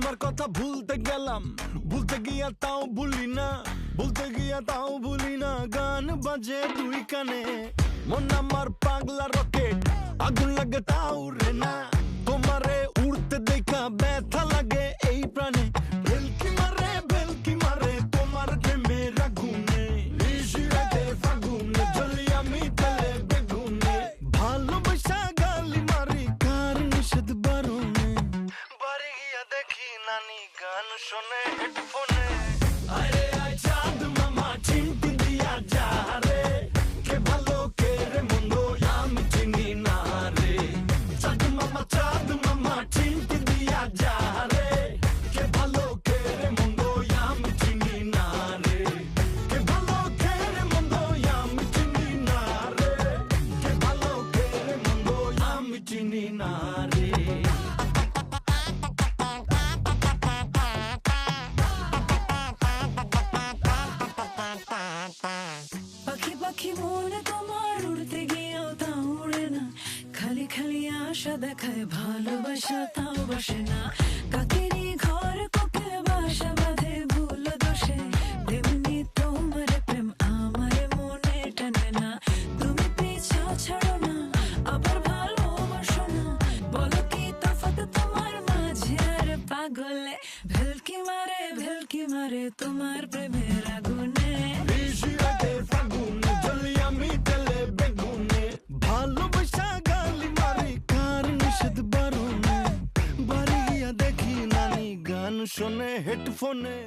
তোমার কথা ভুলতে গেলাম, ভুলতে গিয়া তাও ভুলি না, ভুলতে গিয়া তাও ভুলি না। গান বাজে দুই কানে, মন আমার পাগলা রকেট, আগুন লাগে তাও রে না। তোমারে উড়তে দেখা ব্যথা লাগে এই প্রাণে, ভেলকি মারে তোমার প্রেমের আগুনে। নিশিরাতে ফাগুনে জ্বলি আমি তেলে বেগুনে, ভালোবাসা গালি মারি কার নিষেধ বারণে। বাড়ি গিয়া দেখি নানি গান শোনে হেডফোনে। আরে আয় চাঁদ মামা চিমটি দিয়া যা রে, কে ভালো কে রে মন্দ আমি চিনি না রে। চাঁদ মামা চিমটি দিয়া যা রে, কে ভালো কে রে মন্দ আমি চিনি না রে। কে ভালো কে রে মন্দ আমি চিনি না রে, কে ভালো কে রে মন্দ আমি চিনি না রে। পাখি পাখি মনে তোমার উড়তে গিয়েও তাও উড়ে না, খালি খালি আশা দেখায় ভালোবাসা তাও বসে না। কাকেরই ঘর কোকিল বাসা বাঁধে ভুল দোষে, তেমনি তোমার প্রেম আমার মনে টানে না। তুমি পিছু ছাড়ো না, আবার ভালোবাসো না, বলো কি তফাৎ তোমার মাঝে আর পাগলে। ভেলকি মারে তোমার প্রেমের আগুনে। নিশিরাতের ফাগুনে জ্বলি আমি তেলে বেগুনে, ভালোবাসা গালি মারি কার নিষেধ বারণে। বাড়ি গিয়া দেখি নানি গান শোনে হেডফোনে।